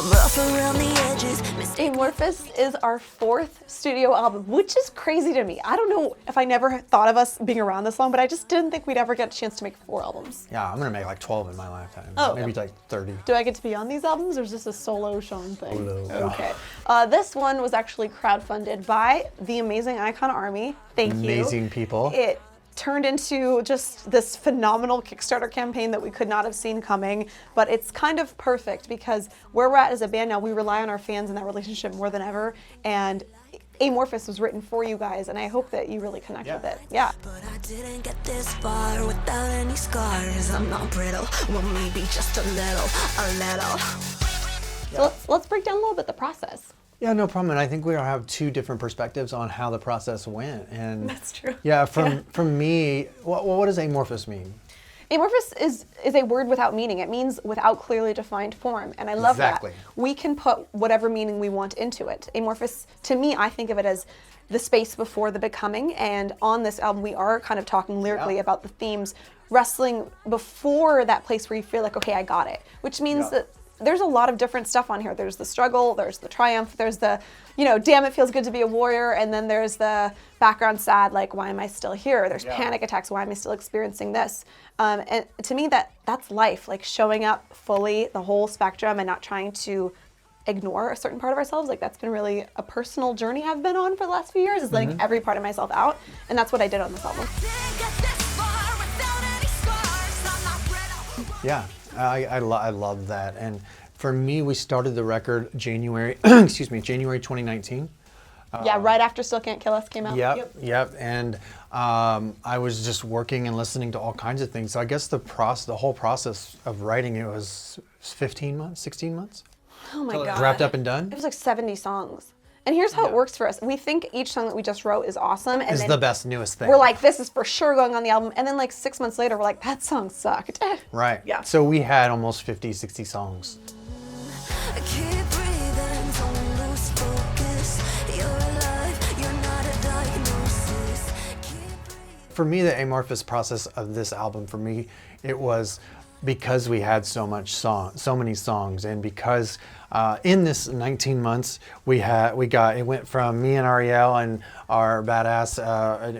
rough around the edges. Amorphous is our 4th studio album, which is crazy to me. I don't know if I never thought of us being around this long, but I just didn't think we'd ever get a chance to make 4 albums. Yeah, I'm gonna make like 12 in my lifetime. Oh, maybe like 30. Do I get to be on these albums, or is this a solo Sean thing? Solo. Okay. This one was actually crowdfunded by the amazing Icon Army. Thank you. Amazing people. It turned into just this phenomenal Kickstarter campaign that we could not have seen coming, but it's kind of perfect because where we're at as a band now, we rely on our fans and that relationship more than ever, and Amorphous was written for you guys, and I hope that you really connect with it. Yeah. But I didn't get this far without any scars. I'm not brittle, well maybe just a little. So let's break down a little bit the process. Yeah, no problem. And I think we all have 2 different perspectives on how the process went. And That's true. Yeah, from me, what does amorphous mean? Amorphous is a word without meaning. It means without clearly defined form, and I love that. We can put whatever meaning we want into it. Amorphous, to me, I think of it as the space before the becoming, and on this album we are kind of talking lyrically about the themes, wrestling before that place where you feel like, okay, I got it, which means that there's a lot of different stuff on here. There's the struggle, there's the triumph, there's the, damn, it feels good to be a warrior, and then there's the background sad, like, why am I still here? There's panic attacks, why am I still experiencing this? And to me, that's life, like showing up fully, the whole spectrum, and not trying to ignore a certain part of ourselves. Like, that's been really a personal journey I've been on for the last few years, is letting every part of myself out, and that's what I did on this album. Yeah, I love that. And for me, we started the record January 2019. Right after Still Can't Kill Us came out. Yep. And I was just working and listening to all kinds of things. So I guess the whole process of writing it was 15 months, 16 months. Oh my God. Wrapped up and done? It was like 70 songs. And here's how it works for us. We think each song that we just wrote is awesome. And is the best, newest thing. We're like, this is for sure going on the album. And then like 6 months later, we're like, that song sucked. Right. Yeah. So we had almost 50, 60 songs. For me, the amorphous process of this album, for me, it was because we had so many songs, and because in this 19 months it went from me and Ariel and our badass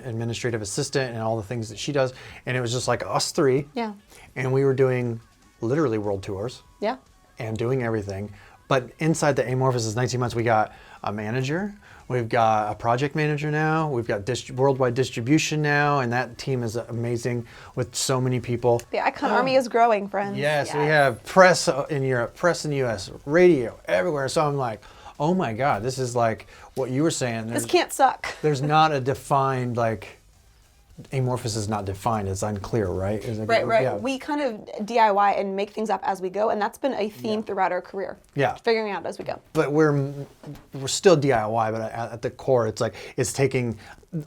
administrative assistant and all the things that she does, and it was just like us 3. Yeah. And we were doing literally world tours. Yeah. And doing everything. But inside the Amorphous' 19 months, we got a manager, we've got a project manager now, we've got worldwide distribution now, and that team is amazing with so many people. The Icon Army is growing, friends. Yes, we have press in Europe, press in the US, radio, everywhere. So I'm like, oh my God, this is like what you were saying. This can't suck. There's not a defined, amorphous is not defined, it's unclear, right? Right. Yeah. We kind of DIY and make things up as we go, and that's been a theme throughout our career. Yeah. Figuring out as we go. But we're still DIY, but at the core, it's taking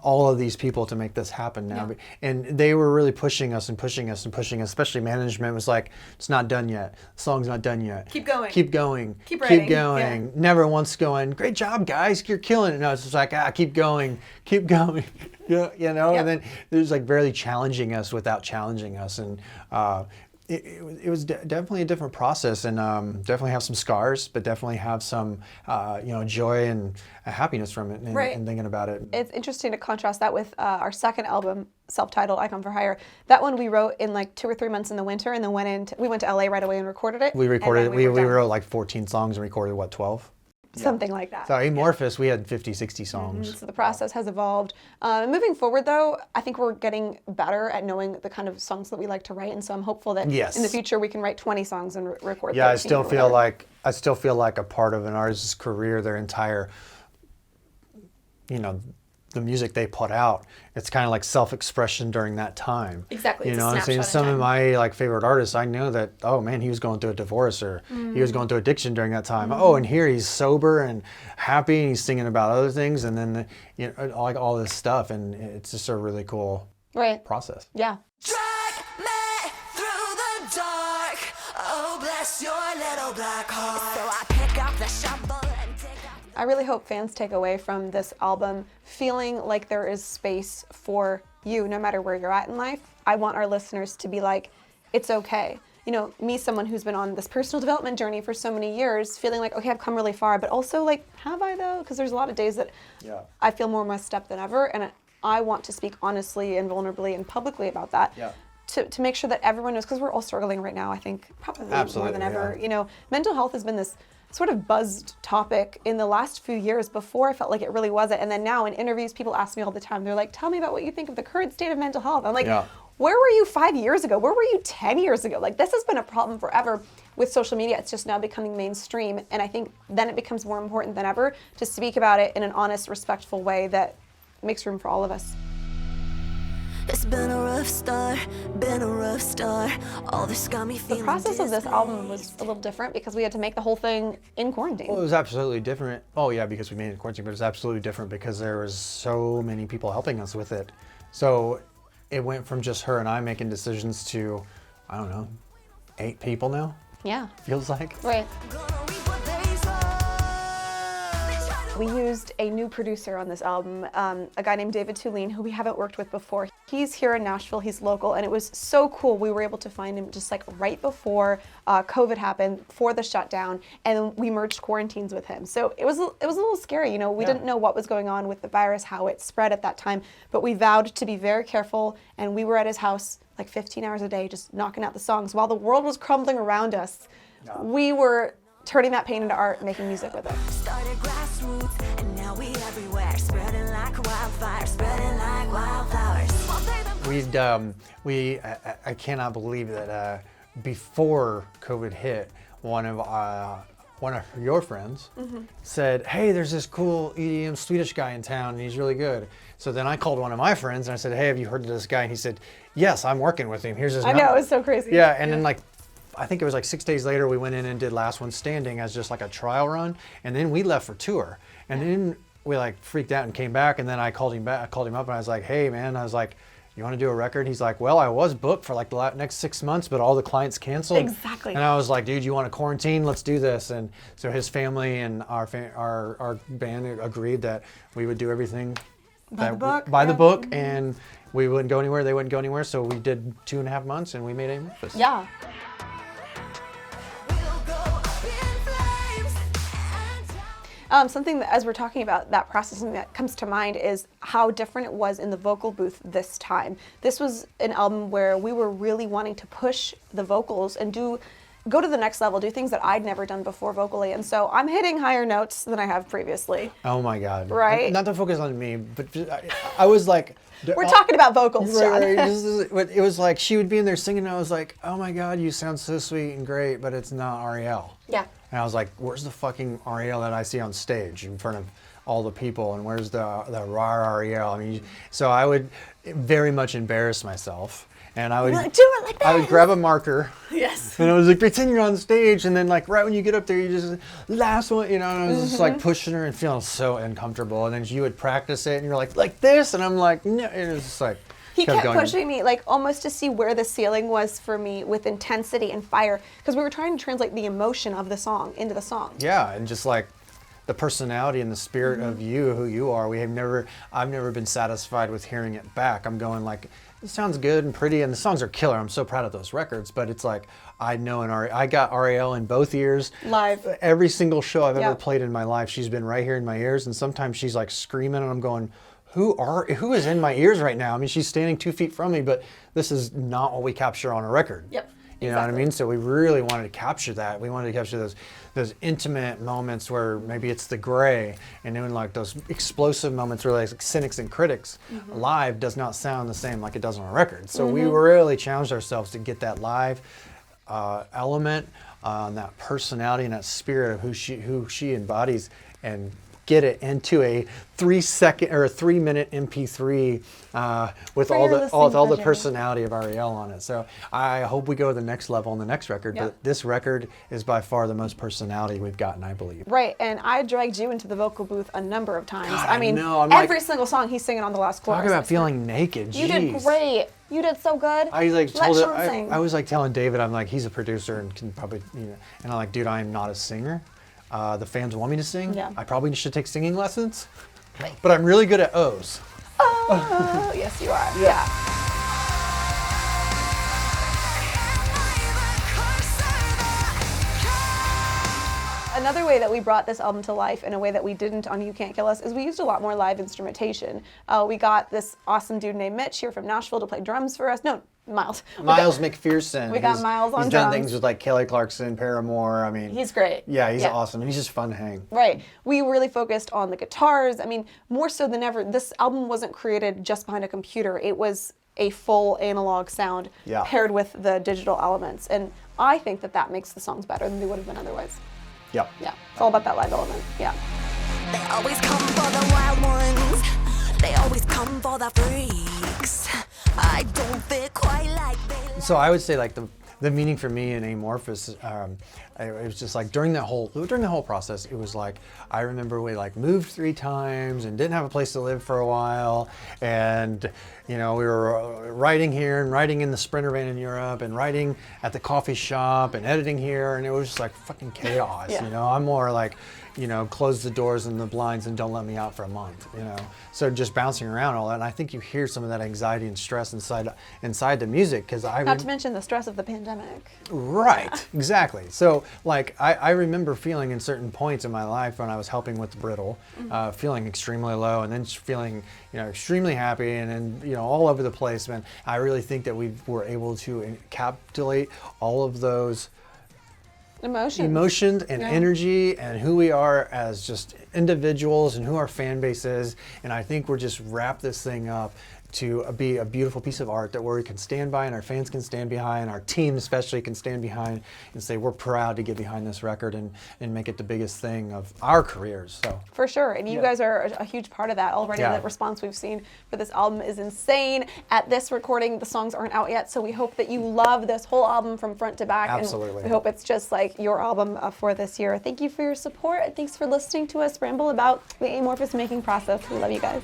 all of these people to make this happen now. Yeah. And they were really pushing us, especially management was like, it's not done yet. The song's not done yet. Keep going. Keep going. Keep writing. Keep going. Yeah. Never once going, great job, guys, you're killing it. No, it's just like, keep going. Keep going. Yep. And then there's like barely challenging us without challenging us. And it was definitely a different process, and definitely have some scars, but definitely have some joy and happiness from it, and thinking about it. It's interesting to contrast that with our second album, self-titled Icon for Hire. That one we wrote in like 2 or 3 months in the winter, and then we went to LA right away and recorded it. We wrote like 14 songs and recorded 12? Something like that. So Amorphous, we had 50, 60 songs. So the process has evolved. Moving forward, though, I think we're getting better at knowing the kind of songs that we like to write, and so I'm hopeful that in the future we can write 20 songs and record. Yeah, I still feel like a part of an artist's career, their entire, the music they put out, it's kind of like self-expression during that time. Exactly. You know what I'm saying? Some of my favorite artists, I know that, oh man, he was going through a divorce, or he was going through addiction during that time. Oh, and here he's sober and happy, and he's singing about other things, and then like all this stuff, and it's just a really cool process. Yeah. Drag me through the dark. Oh, bless your little black heart. So I pick up the shovel and take out. I really hope fans take away from this album feeling like there is space for you, no matter where you're at in life. I want our listeners to be like, it's okay. you know, me, someone who's been on this personal development journey for so many years, feeling like, okay, I've come really far, but also like, have I though? Because there's a lot of days that I feel more messed up than ever, and I want to speak honestly and vulnerably and publicly about that. To make sure that everyone knows, because we're all struggling right now, I think, probably more than ever. You know, mental health has been this sort of buzzed topic in the last few years. Before, I felt like it really wasn't. And then now in interviews, people ask me all the time, they're like, tell me about what you think of the current state of mental health. I'm like, where were you 5 years ago? Where were you 10 years ago? Like, this has been a problem forever. With social media, it's just now becoming mainstream. And I think then it becomes more important than ever to speak about it in an honest, respectful way that makes room for all of us. It's been a rough start, all this got me feeling. The process of this album was a little different because we had to make the whole thing in quarantine. Well, it was absolutely different. Oh yeah, because we made it in quarantine, but it was absolutely different because there was so many people helping us with it. So it went from just her and I making decisions to, I don't know, 8 people now? Yeah. Feels like. Right. We used a new producer on this album, a guy named David Tulane, who we haven't worked with before. He's here in Nashville, he's local, and it was so cool. We were able to find him just like right before COVID happened, for the shutdown, and we merged quarantines with him. So it was a little scary, you know, we didn't know what was going on with the virus, how it spread at that time, but we vowed to be very careful, and we were at his house like 15 hours a day, just knocking out the songs. While the world was crumbling around us, we were turning that pain into art, making music with it. Started grassroots, and now we everywhere, spreading like wildfire, spreading like wildflowers. I cannot believe that before COVID hit, one of your friends said, hey, there's this cool EDM Swedish guy in town, and he's really good. So then I called one of my friends, and I said, hey, have you heard of this guy? And he said, yes, I'm working with him. Here's his number. I know, it was so crazy. Yeah, and then like, I think it was like 6 days later, we went in and did Last One Standing as just like a trial run, and then we left for tour. And then we like freaked out and came back, and then I called him back. I called him up and I was like, hey man, I was like, you want to do a record? He's like, well, I was booked for like the next 6 months, but all the clients canceled. Exactly. And I was like, dude, you want to quarantine? Let's do this. And so his family and our band agreed that we would do everything by the book, and we wouldn't go anywhere. They wouldn't go anywhere. So we did 2.5 months, and we made Amorphous. Yeah. Something that, as we're talking about that process, something that comes to mind is how different it was in the vocal booth this time. This was an album where we were really wanting to push the vocals and go to the next level, do things that I'd never done before vocally. And so I'm hitting higher notes than I have previously. Oh my God. Right? Not to focus on me, but I was like... We're talking about vocals, John. It was like she would be in there singing, and I was like, oh my God, you sound so sweet and great, but it's not Ariel. Yeah. And I was like, where's the fucking Ariel that I see on stage in front of all the people, and where's the raw Ariel? I mean, so I would very much embarrass myself, and I would do it like that. I would grab a marker. Yes. And I was like, pretend you're on stage, and then like right when you get up there, you just last one, you know. And I was just like pushing her and feeling so uncomfortable, and then you would practice it, and you're like this, and I'm like, no, and it was just like. He kept pushing me, like almost to see where the ceiling was for me with intensity and fire, because we were trying to translate the emotion of the song into the song. Yeah, and just like the personality and the spirit of you, who you are. I've never been satisfied with hearing it back. I'm going like, it sounds good and pretty, and the songs are killer. I'm so proud of those records, but it's like, I know I got Ariel in both ears. Live. Every single show I've ever played in my life, she's been right here in my ears, and sometimes she's like screaming, and I'm going, who is in my ears right now? I mean, she's standing 2 feet from me, but this is not what we capture on a record. Yep. You know what I mean? So we really wanted to capture that. We wanted to capture those intimate moments where maybe it's the gray, and then like those explosive moments where like cynics and critics live does not sound the same like it does on a record. So we really challenged ourselves to get that live element, that personality and that spirit of who she embodies, and get it into a 3-second or a 3-minute MP3 with all the personality of Ariel on it. So I hope we go to the next level on the next record. Yeah. But this record is by far the most personality we've gotten, I believe. Right, and I dragged you into the vocal booth a number of times. God, I mean, every single song he's singing on the last chorus. Talk about feeling naked. You Jeez. did great. You did so good. I like Let told Sean it. sing. I was like telling David, I'm like, he's a producer and can probably, you know, and I'm like, dude, I am not a singer. The fans want me to sing. Yeah. I probably should take singing lessons, but I'm really good at O's. Oh, yes, you are. Yeah. Another way that we brought this album to life in a way that we didn't on You Can't Kill Us is we used a lot more live instrumentation. We got this awesome dude named Mitch here from Nashville to play drums for us. No, Miles. Miles McPherson. We got Miles on He's drums. done things with like Kelly Clarkson, Paramore. I mean, He's great. Yeah, he's awesome, and he's just fun to hang. Right. We really focused on the guitars. I mean, more so than ever, this album wasn't created just behind a computer. It was a full analog sound paired with the digital elements. And I think that that makes the songs better than they would have been otherwise. Yep. Yeah. It's all about that live element. Yeah. They always come for the wild ones. They always come for the freaks. I don't fit quite like they. So I would say like the meaning for me in Amorphous, it was just like during the whole process, it was like I remember we like moved 3 times and didn't have a place to live for a while, and you know we were writing here and writing in the Sprinter van in Europe and writing at the coffee shop and editing here, and it was just like fucking chaos. Yeah. You know, I'm more like, you know, close the doors and the blinds and don't let me out for a month, you know. So just bouncing around all that, and I think you hear some of that anxiety and stress inside the music, because Not to mention the stress of the pandemic. Right, exactly. So like I remember feeling in certain points in my life when I was helping with the Brittle, feeling extremely low, and then feeling, you know, extremely happy, and then, you know, all over the place, man. I really think that we were able to encapsulate all of those emotions and energy and who we are as just individuals and who our fan base is. And I think we're just wrap this thing up to be a beautiful piece of art that where we can stand by and our fans can stand behind, our team especially can stand behind and say we're proud to get behind this record and make it the biggest thing of our careers. So for sure, and you guys are a huge part of that already. Yeah. The response we've seen for this album is insane. At this recording, the songs aren't out yet, so we hope that you love this whole album from front to back. Absolutely. And we hope it's just like your album for this year. Thank you for your support, and thanks for listening to us ramble about the Amorphous making process. We love you guys.